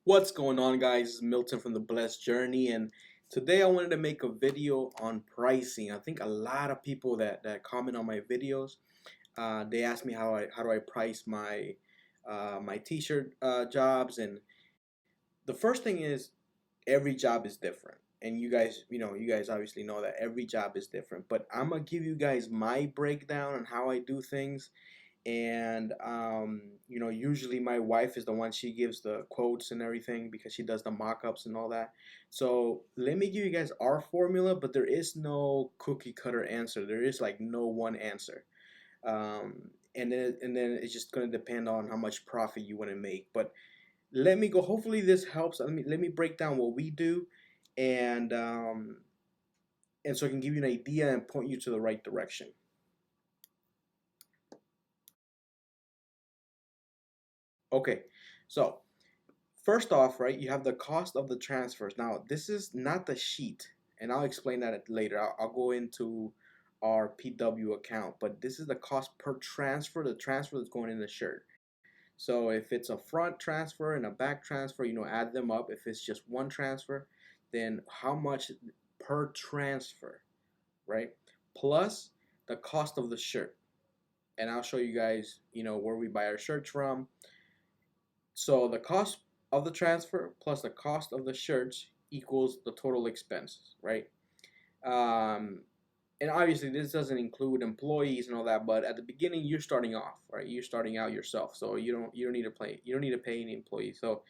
What's going on, guys? It's Milton from the Blessed Journey, and today I wanted to make a video on pricing. I think a lot of people that comment on my videos, they ask me how do I price my t-shirt jobs, and the first thing is every job is different. And you guys obviously know that every job is different. But I'm gonna give you guys my breakdown on how I do things, and usually my wife is the one, she gives the quotes and everything because she does the mock-ups and all that. So let me give you guys our formula, but there is no cookie cutter answer. There is like no one answer. And then it's just going to depend on how much profit you want to make. But let me go, hopefully this helps. Let me break down what we do, and so I can give you an idea and point you to the right direction. Okay, so first off, right, you have the cost of the transfers. Now, this is not the sheet, and I'll explain that later. I'll go into our PW account, but this is the cost per transfer, the transfer that's going in the shirt. So if it's a front transfer and a back transfer, add them up. If it's just one transfer, then how much per transfer, right? Plus the cost of the shirt. And I'll show you guys, where we buy our shirts from. So the cost of the transfer plus the cost of the shirts equals the total expenses, right? Um, and obviously this doesn't include employees and all that, but at the beginning you're starting off, right? You're starting out yourself, so you don't need to pay any employees. So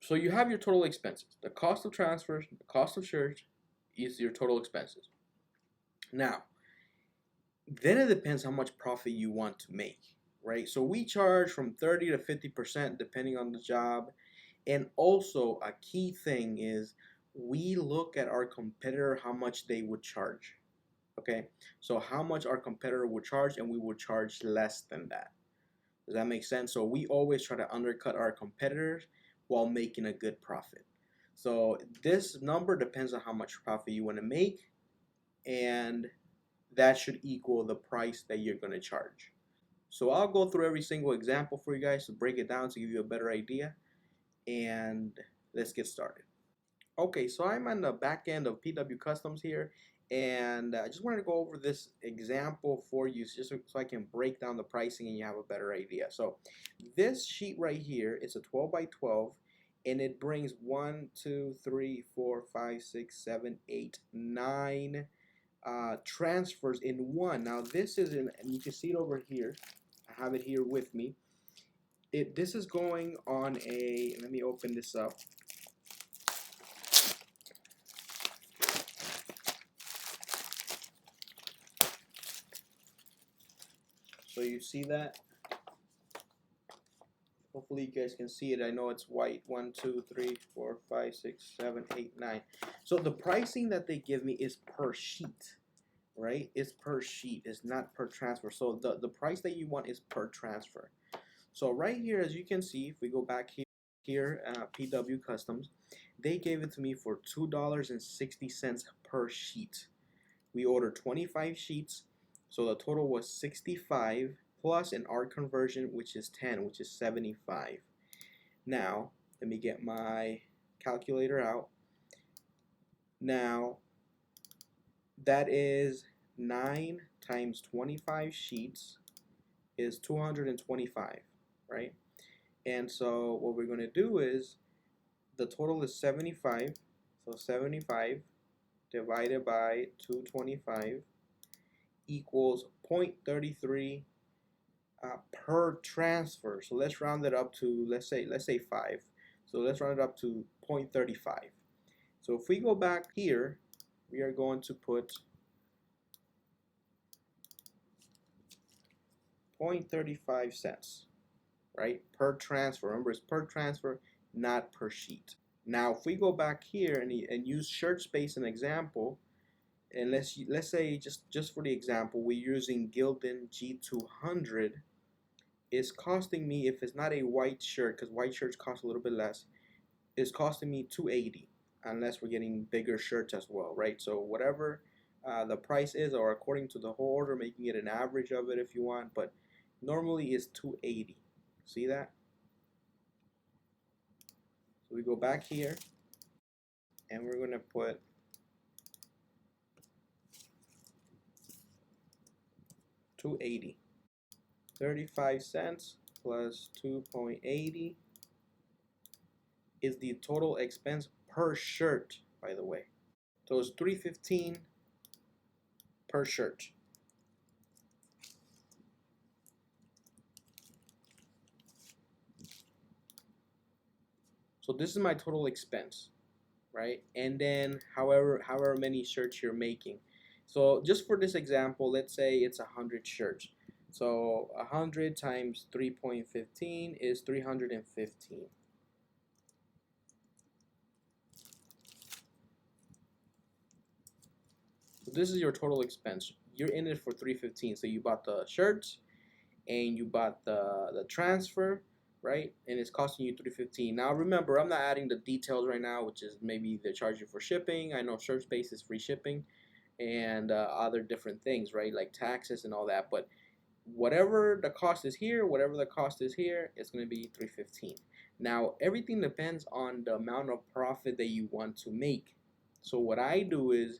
you have your total expenses. The cost of transfers, the cost of shirts is your total expenses. Now, then it depends how much profit you want to make, right? So we charge from 30 to 50% depending on the job. And also a key thing is we look at our competitor, how much they would charge. Okay, so how much our competitor would charge, and we would charge less than that. Does that make sense? So we always try to undercut our competitors while making a good profit. So this number depends on how much profit you want to make, and that should equal the price that you're going to charge. So I'll go through every single example for you guys to break it down to give you a better idea, and let's get started. Okay, so I'm on the back end of PW Customs here, and I just wanted to go over this example for you just so I can break down the pricing and you have a better idea. So this sheet right here, it's a 12 by 12, and it brings 1, 2, 3, 4, 5, 6, 7, 8, 9 transfers in one. Now this is in, and you can see it over here. I have it here with me. This is going on a, let me open this up. So you see that? Hopefully you guys can see it. I know it's white. 1, 2, 3, 4, 5, 6, 7, 8, 9. So the pricing that they give me is per sheet, right? It's per sheet. It's not per transfer. So the price that you want is per transfer. So right here, as you can see, if we go back here, PW Customs, they gave it to me for $2.60 per sheet. We ordered 25 sheets, so the total was 65 plus an art conversion, which is 10, which is 75. Now, let me get my calculator out. Now, that is 9 times 25 sheets is 225, right? And so what we're going to do is the total is 75. So 75 divided by 225 equals 0.33 per transfer. So let's round it up to, let's say 5. So let's round it up to 0.35. So if we go back here, we are going to put 0.35 cents, right, per transfer. Remember, it's per transfer, not per sheet. Now if we go back here and use shirt space an example, and let's say just for the example, we're using Gildan G200. Is costing me, if it's not a white shirt, because white shirts cost a little bit less, is costing me $280, unless we're getting bigger shirts as well, right? So whatever the price is, or according to the whole order, making it an average of it if you want, but normally it's $280. See that? So we go back here and we're gonna put 280. 35 cents plus 2.80 is the total expense per shirt, by the way. So it's 315 per shirt. So this is my total expense, right? And then however many shirts you're making. So just for this example, let's say it's 100 shirts. So 100 times 3.15 is 315. So this is your total expense. You're in it for 315. So you bought the shirts and you bought the transfer, right? And it's costing you 315. Now remember, I'm not adding the details right now, which is maybe they charge you for shipping. I know Shirt Space is free shipping and other different things, right? Like taxes and all that. But whatever the cost is here, whatever the cost is here, it's going to be 315. Now everything depends on the amount of profit that you want to make. So what I do is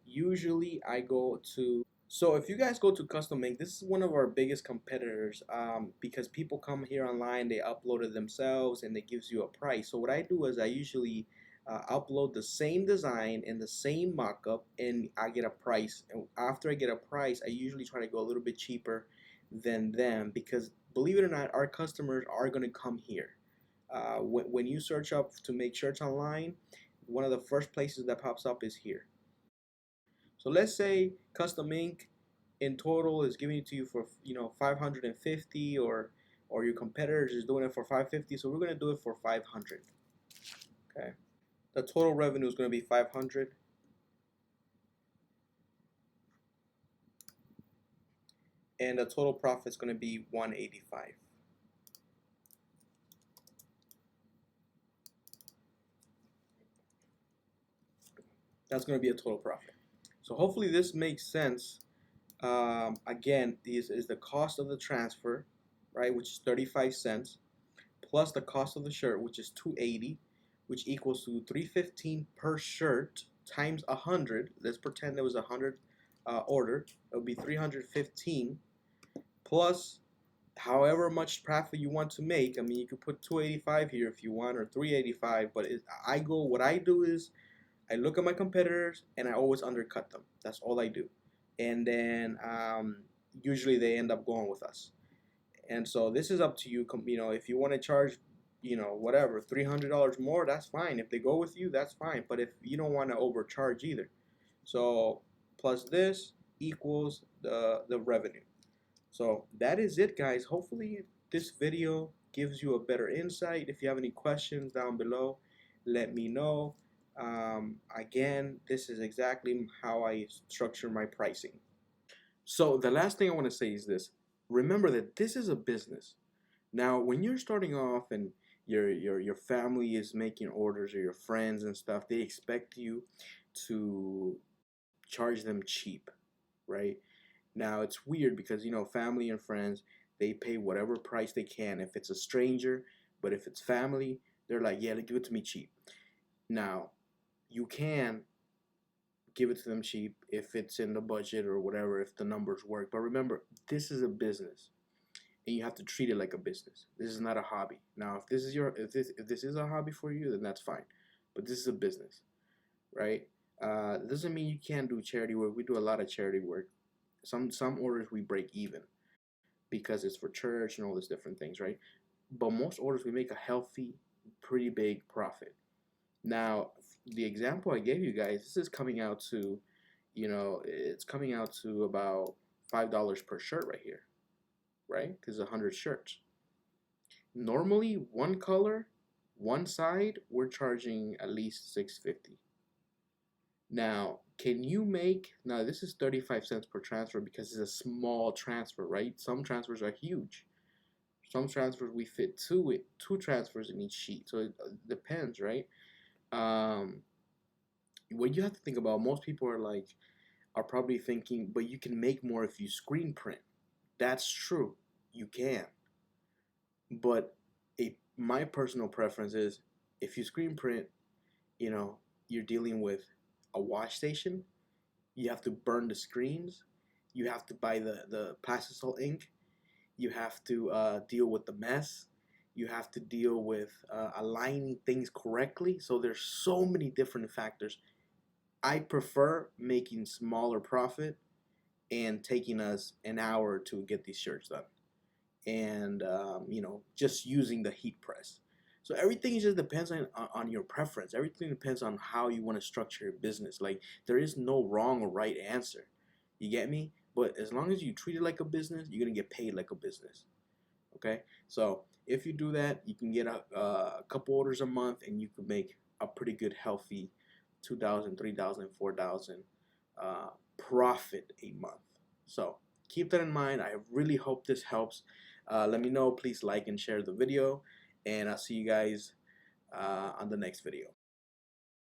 usually I go to so if you guys go to custom ink, this is one of our biggest competitors because people come here online, they upload it themselves, and it gives you a price. So what I do is I usually upload the same design and the same mockup, and I get a price. And after I get a price, I usually try to go a little bit cheaper than them because believe it or not, our customers are going to come here. When you search up to make shirts online, one of the first places that pops up is here. So let's say custom ink in total is giving it to you for 550 or your competitors is doing it for 550. So we're going to do it for 500. Okay. The total revenue is going to be 500 and the total profit is going to be 185. That's going to be a total profit. So hopefully this makes sense. Again, this is the cost of the transfer, right, which is 35 cents, plus the cost of the shirt, which is 280, which equals to 315 per shirt times 100. Let's pretend there was 100 ordered. It would be 315 plus however much profit you want to make. I mean, you could put 285 here if you want, or 385. But what I do is I look at my competitors and I always undercut them. That's all I do. And then usually they end up going with us. And so this is up to you. If you want to charge, whatever, $300 more, that's fine. If they go with you, that's fine. But if you don't want to overcharge either, so plus this equals the revenue. So that is it, guys. Hopefully this video gives you a better insight. If you have any questions down below, let me know. Again, this is exactly how I structure my pricing. So the last thing I want to say is this. Remember that this is a business. Now, when you're starting off and your family is making orders or your friends and stuff, they expect you to charge them cheap, right? Now, it's weird because family and friends, they pay whatever price they can if it's a stranger, but if it's family, they're like, "Yeah, give it to me cheap." Now, you can give it to them cheap if it's in the budget or whatever, if the numbers work. But remember, this is a business and you have to treat it like a business. This is not a hobby. Now, if this is a hobby for you, then that's fine. But this is a business, right? It doesn't mean you can't do charity work. We do a lot of charity work. Some orders we break even because it's for church and all these different things, right? But most orders we make a healthy, pretty big profit. Now, the example I gave you guys, this is coming out to, it's coming out to about $5 per shirt right here, right? Because 100 shirts. Normally, one color, one side, we're charging at least $6.50. Now, now this is 35 cents per transfer because it's a small transfer, right? Some transfers are huge. Some transfers we fit two transfers in each sheet. So it depends, right? What you have to think about, most people are probably thinking, but you can make more if you screen print. That's true. You can. But my personal preference is if you screen print, you know, you're dealing with a wash station. You have to burn the screens. You have to buy the Plastisol ink. You have to deal with the mess. You have to deal with aligning things correctly. So there's so many different factors. I prefer making smaller profit and taking us an hour to get these shirts done, and just using the heat press. So everything just depends on your preference. Everything depends on how you want to structure your business. Like, there is no wrong or right answer. You get me? But as long as you treat it like a business, you're gonna get paid like a business. Okay? So if you do that, you can get a couple orders a month, and you can make a pretty good, healthy 2,000, 3,000, 4,000 profit a month. So keep that in mind. I really hope this helps. Let me know. Please like and share the video, and I'll see you guys on the next video.